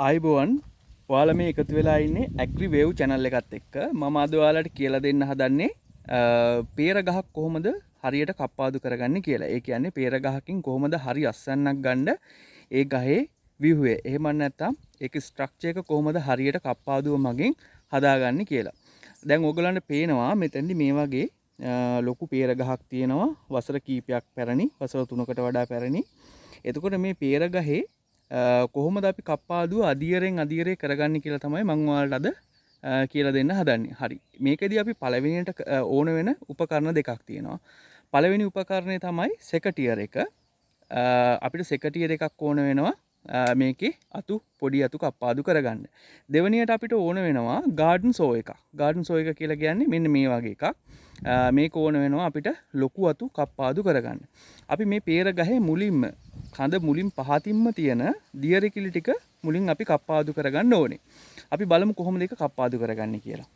ආයිබෝවන් ඔයාලා මේ එකතු වෙලා ඉන්නේ ඇග්‍රි වේව් channel එකත් එක්ක මම අද ඔයාලට කියලා දෙන්න හදන්නේ peer ගහක් කොහොමද හරියට කප්පාදු කරගන්නේ කියලා. ඒ කියන්නේ peer ගහකින් කොහොමද හරි අස්සන්නක් ගන්න ඒ ගහේ view එක. එහෙම නැත්නම් ඒක structure එක කොහොමද හරියට කප්පාදුව මගින් හදාගන්නේ කියලා. දැන් ඕගලන්ට පේනවා මෙතෙන්දි මේ වගේ ලොකු peer ගහක් තියෙනවා වසර කීපයක් පැරණි වසර 3කට වඩා පැරණි. එතකොට මේ peer ගහේ කොහොමද අපි කප්පාදුව අදියරෙන් අදියරේ කරගන්නේ කියලා තමයි මම ඔයාලට අද කියලා දෙන්න හදන්නේ. හරි. මේකෙදී අපි පළවෙනියට ඕන වෙන උපකරණ දෙකක් තියෙනවා. පළවෙනි උපකරණය තමයි සෙකටියර් එක. අපිට සෙකටියර් එකක් ඕන වෙනවා මේකේ අතු පොඩි අතු කප්පාදු කරගන්න. දෙවෙනියට අපිට ඕන වෙනවා ගාඩන් සෝ එකක්. ගාඩන් සෝ එක කියලා කියන්නේ මෙන්න මේ වගේ එකක්. මේක ඕන වෙනවා අපිට ලොකු අතු කප්පාදු කරගන්න. අපි මේ peer ගහේ මුලින්ම කඳ මුලින් පහතින්ම තියෙන දියරකිලි ටික මුලින් අපි කප්පාදු කරගන්න ඕනේ. අපි බලමු කොහොමද ඒක කප්පාදු කරගන්නේ කියලා.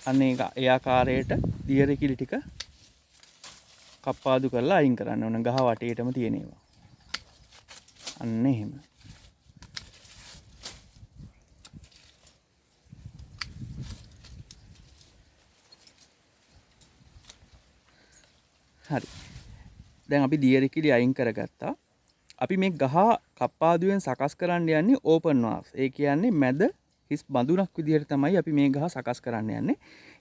අන්න ඒක ඒ ආකාරයට දියරකිලි ටික කප්පාදු කරලා අයින් කරන්න ඕන ගහ වටේටම තියෙන ඒවා. අන්න එහෙම. හරි. දැන් අපි දියරකිලි අයින් කරගත්තා. අපි මේ ගහ කප්පාදුවෙන් සකස් කරන්න යන්නේ ඕපන් වාස්. ඒ කියන්නේ මැද හිස් බඳුනක් විදිහට තමයි අපි මේ ගහ සකස් කරන්න යන්නේ.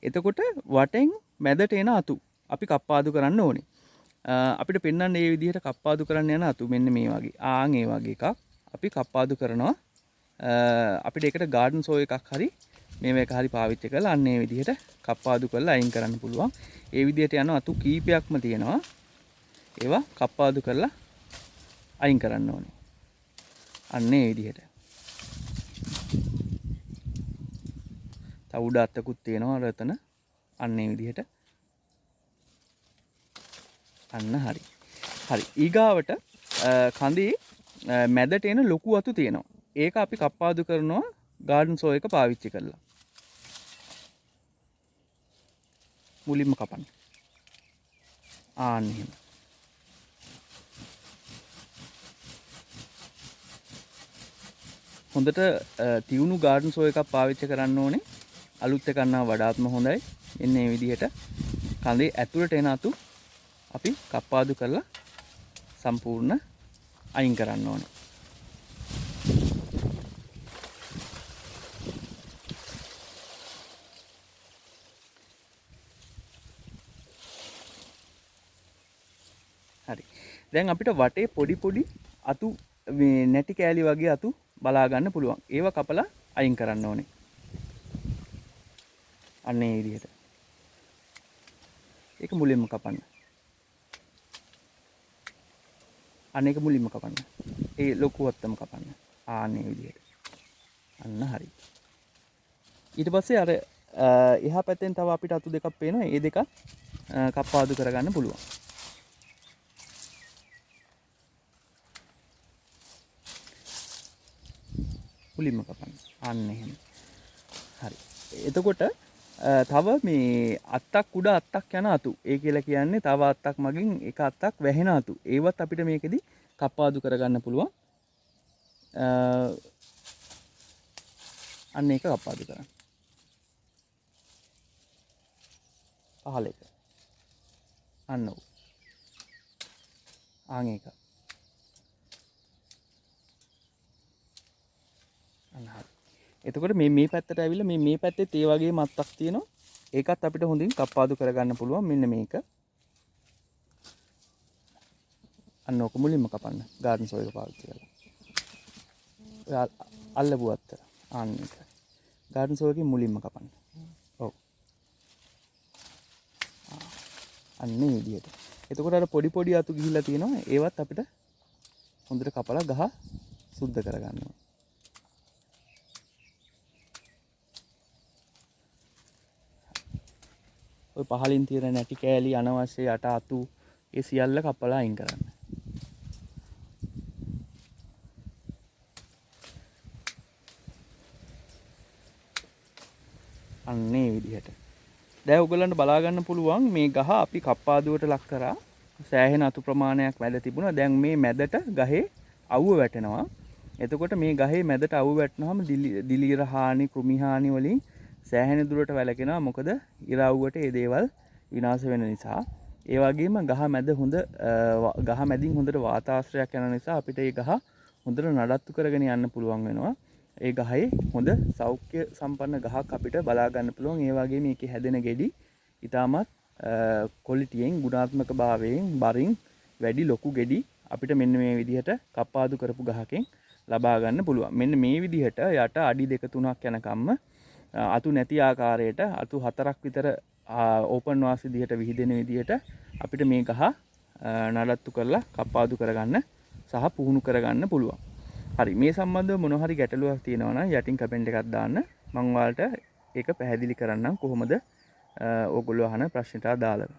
එතකොට වටෙන් මැදට එන අතු අපි කප්පාදු කරන්න ඕනේ. අපිට පෙන්වන්න මේ විදිහට කප්පාදු කරන්න යන අතු මෙන්න මේ වගේ. ආන් ඒ වගේ එකක් අපි කප්පාදු කරනවා. අපිට ඒකට ගාඩන් සෝ එකක් හරි මේ මේක හරි පාවිච්චි කරලා අන්න ඒ විදිහට කප්පාදු කරලා අයින් කරන්න පුළුවන්. ඒ විදිහට යන අතු කීපයක්ම තියෙනවා. ඒවා කප්පාදු කරලා අයින් කරන්න ඕනේ. අන්න ඒ විදිහට. තව උඩ අත්තකුත් තියෙනවා රතන. අන්න ඒ විදිහට. අන්න හරි. හරි. ඊගාවට කඳේ මැදට එන ලොකු අතු තියෙනවා. ඒක අපි කප්පාදු කරනවා ගාඩන් සෝ එක පාවිච්චි කරලා. මුලින්ම කපන්න. ආන්න එහෙම. හොඳට තියුණු ගාඩන් සෝ එකක් පාවිච්චි කරන්න ඕනේ. අලුත් එකක් නම් වඩාත්ම හොඳයි. මෙන්න මේ විදිහට කඳේ ඇතුළට එන අතු අපි කප්පාදු කරලා සම්පූර්ණ අයින් කරන්න ඕනේ. හරි. දැන් අපිට වටේ පොඩි පොඩි අතු මේ නැටි කෑලි වගේ අතු බලා ගන්න පුළුවන්. ඒව කපලා අයින් කරන්න ඕනේ. අන්න ඒ විදිහට. ඒක මුලින්ම කපන්න. අනේක මුලින්ම කපන්න. ඒ ලොකු වත්තම කපන්න. ආන්න ඒ විදිහට. අන්න හරි. ඊට පස්සේ අර එහා පැත්තෙන් තව අපිට අතු දෙකක් පේනවා. ඒ දෙක කප්පාදු කරගන්න පුළුවන්. මුලින්ම කපන්න. අන්න එහෙම. හරි. එතකොට තව මේ අත්තක් උඩ අත්තක් යන අතු. ඒ කියලා කියන්නේ තව අත්තක් මගින් එක අත්තක් වැහෙන අතු. ඒවත් අපිට මේකෙදි කප්පාදු කරගන්න පුළුවන්. අන්න ඒක කප්පාදු කරන්න. පහල එක. අන්න ඕක. ආන් ඒක. අන්න හරි. එතකොට මේ පැත්තට ඇවිල්ලා මේ පැත්තේ ඒ වගේ මත්තක් තියෙනවා. ඒකත් අපිට හොඳින් කප්පාදු කරගන්න පුළුවන්. මෙන්න මේක. අන්න ඔක මුලින්ම කපන්න. ගාඩන් සෝ එක පාවිච්චි කරලා. ඔය අල්ලපු අත්ත. අන්න ඒක. ගාඩන් සෝ එකේ මුලින්ම කපන්න. ඔව්. අන්න මේ විදිහට. එතකොට අර පොඩි පොඩි අතු ගිහිල්ලා තියෙනවා. ඒවත් අපිට හොඳට කපලා ගහ සුද්ධ කරගන්න ඕනේ. ඔය පහලින් තියෙන නැටි කෑලි අනවශ්‍ය යට අතු ඒ සියල්ල කපලා අයින් කරන්න. අන්න ඒ විදිහට. දැන් ඔයගලන්ට බලා ගන්න පුළුවන් මේ ගහ අපි කප්පාදුවට ලක් කරා. සෑහෙන අතු ප්‍රමාණයක් මැද තිබුණා. දැන් මේ මැදට ගහේ අවුව වැටෙනවා. එතකොට මේ ගහේ මැදට අවුව වැටෙනවාම දිලීර හානි, කෘමි හානි වලින් සෑහෙන දුරට වැළකෙනවා. මොකද ඉරාවුවට මේ දේවල් විනාශ වෙන නිසා. ඒ වගේම ගහ මැද ගහ මැදින් හොඳට වාතාශ්‍රයක් යන නිසා අපිට මේ ගහ හොඳට නඩත්තු කරගෙන යන්න පුළුවන් වෙනවා. ඒ ගහේ හොඳ සෞඛ්‍ය සම්පන්න ගහක් අපිට බලා ගන්න පුළුවන්. ඒ වගේම මේකේ හැදෙන ගෙඩි ඉතාමත් ක්වොලිටියෙන්, ගුණාත්මක භාවයෙන්, බරින් වැඩි ලොකු ගෙඩි අපිට මෙන්න මේ විදිහට කප්පාදු කරපු ගහකින් ලබා ගන්න පුළුවන්. මෙන්න මේ විදිහට යට අඩි 2-3ක් යනකම්ම අතු නැති ආකාරයට අතු 4ක් විතර ඕපන් වාස් විදිහට විහිදෙන විදිහට අපිට මේ ගහ නඩත්තු කරලා කප්පාදු කරගන්න සහ පුහුණු කරගන්න පුළුවන්. හරි, මේ සම්බන්ධව මොන හරි ගැටලුවක් තියෙනවා නම් යටින් කමෙන්ට් එකක් දාන්න. මම ඔයාලට ඒක පැහැදිලි කරන්නම් කොහොමද ඕගොල්ලෝ අහන ප්‍රශ්නට අදාළව.